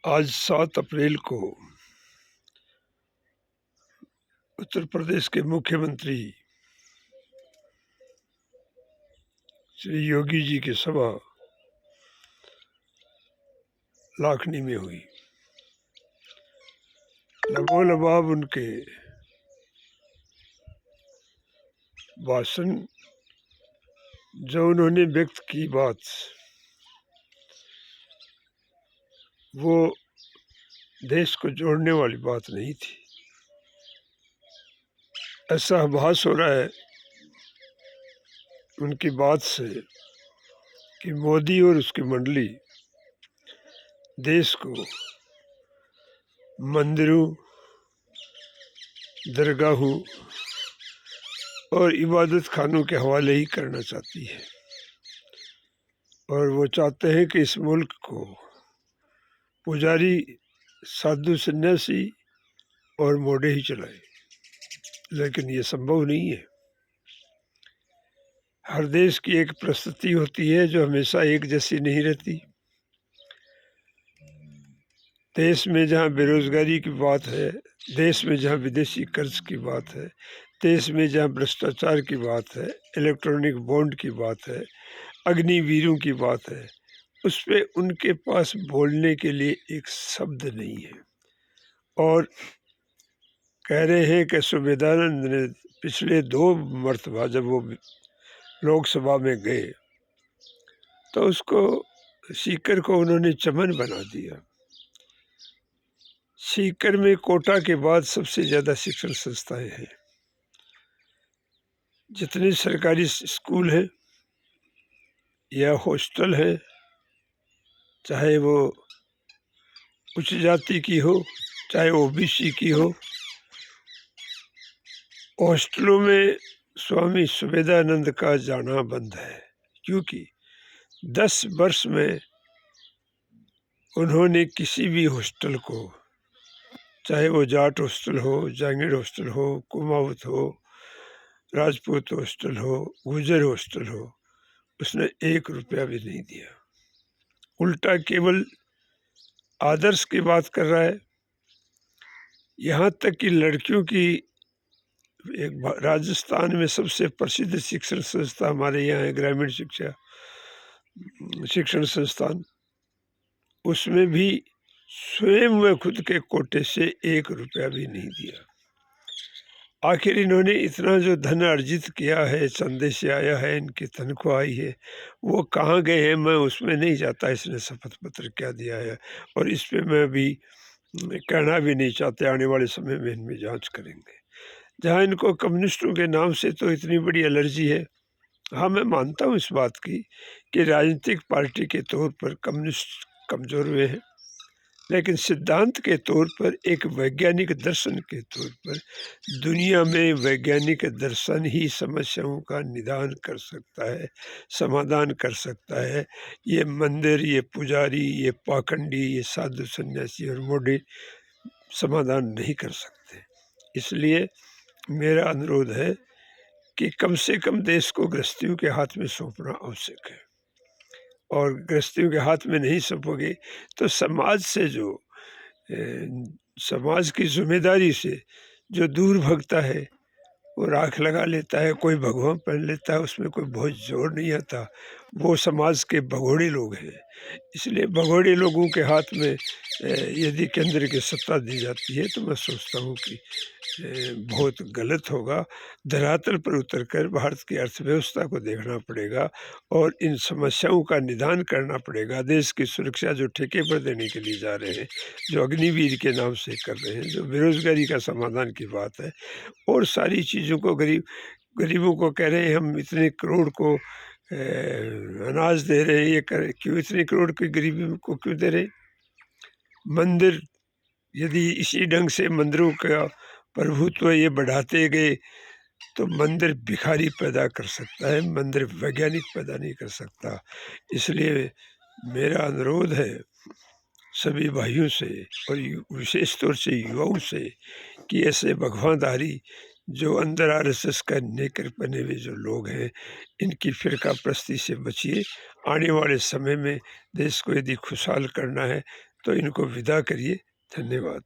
आज 7 अप्रैल को उत्तर प्रदेश के मुख्यमंत्री श्री योगी जी की सभा लाखनी में हुई। लबोलबाब उनके भाषण, जो उन्होंने व्यक्त की बात, वो देश को जोड़ने वाली बात नहीं थी। ऐसा आभास हो रहा है उनकी बात से कि मोदी और उसकी मंडली देश को मंदिरों, दरगाहों और इबादत खानों के हवाले ही करना चाहती है, और वो चाहते हैं कि इस मुल्क को पुजारी, साधु, सन्यासी और मोढ़े ही चलाए। लेकिन ये संभव नहीं है। हर देश की एक परिस्थिति होती है जो हमेशा एक जैसी नहीं रहती। देश में जहाँ बेरोजगारी की बात है, देश में जहाँ विदेशी कर्ज की बात है, देश में जहाँ भ्रष्टाचार की बात है, इलेक्ट्रॉनिक बॉन्ड की बात है, अग्निवीरों की बात है, उस पर उनके पास बोलने के लिए एक शब्द नहीं है। और कह रहे हैं कि सुबेदानंद ने पिछले 2 मरतबा जब वो लोकसभा में गए तो उसको, सीकर को उन्होंने चमन बना दिया। सीकर में कोटा के बाद सबसे ज़्यादा शिक्षण संस्थाएं हैं। जितने सरकारी स्कूल हैं या हॉस्टल हैं, चाहे वो उच्च जाति की हो चाहे ओबीसी की हो, हॉस्टलों में स्वामी सुबेदानंद का जाना बंद है, क्योंकि 10 वर्ष में उन्होंने किसी भी हॉस्टल को, चाहे वो जाट हॉस्टल हो, जांगीड़ हॉस्टल हो, कुमाऊत हो, राजपूत हॉस्टल हो, गुजर हॉस्टल हो, उसने 1 रुपया भी नहीं दिया। उल्टा केवल आदर्श की बात कर रहा है। यहाँ तक कि लड़कियों की एक राजस्थान में सबसे प्रसिद्ध शिक्षण संस्था हमारे यहाँ है, ग्रामीण शिक्षण संस्थान, उसमें भी स्वयं व खुद के कोटे से 1 रुपया भी नहीं दिया। आखिर इन्होंने इतना जो धन अर्जित किया है, चंदे से आया है, इनकी तनख्वाह आई है, वो कहाँ गए हैं मैं उसमें नहीं जाता। इसने शपथ पत्र क्या दिया है, और इस पे मैं भी कहना भी नहीं चाहते। आने वाले समय में इनमें जांच करेंगे। जहाँ इनको कम्युनिस्टों के नाम से तो इतनी बड़ी एलर्जी है। हाँ, मैं मानता हूँ इस बात की कि राजनीतिक पार्टी के तौर पर कम्युनिस्ट कमज़ोर हुए हैं, लेकिन सिद्धांत के तौर पर, एक वैज्ञानिक दर्शन के तौर पर, दुनिया में वैज्ञानिक दर्शन ही समस्याओं का निदान कर सकता है, समाधान कर सकता है। ये मंदिर, ये पुजारी, ये पाखंडी, ये साधु सन्यासी और मोढ़े समाधान नहीं कर सकते। इसलिए मेरा अनुरोध है कि कम से कम देश को गृहस्थियों के हाथ में सौंपना आवश्यक है, और गृहस्थियों के हाथ में नहीं सौंपोगे तो समाज से जो समाज की जिम्मेदारी से जो दूर भगता है, वो राख लगा लेता है, कोई भगवा पहन लेता है, उसमें कोई बहुत जोर नहीं आता, वो समाज के भगोड़े लोग हैं। इसलिए भगोड़े लोगों के हाथ में यदि केंद्र की सत्ता दी जाती है तो मैं सोचता हूँ कि बहुत गलत होगा। धरातल पर उतरकर भारत की अर्थव्यवस्था को देखना पड़ेगा और इन समस्याओं का निदान करना पड़ेगा। देश की सुरक्षा जो ठेके पर देने के लिए जा रहे हैं, जो अग्निवीर के नाम से कर रहे हैं, जो बेरोजगारी का समाधान की बात है, और सारी चीज़ों को गरीबों को कह रहे हैं हम इतने करोड़ को अनाज दे रहे हैं, ये कर क्यों इतने करोड़ की गरीबी को क्यों दे रहे? मंदिर, यदि इसी ढंग से मंदिरों का प्रभुत्व ये बढ़ाते गए तो मंदिर भिखारी पैदा कर सकता है, मंदिर वैज्ञानिक पैदा नहीं कर सकता। इसलिए मेरा अनुरोध है सभी भाइयों से और विशेष तौर से युवाओं से कि ऐसे भगवानधारी जो अंदर आरएसएस का नेकर बने हुए जो लोग हैं, इनकी फिरका प्रस्ती से बचिए। आने वाले समय में देश को यदि खुशहाल करना है तो इनको विदा करिए। धन्यवाद।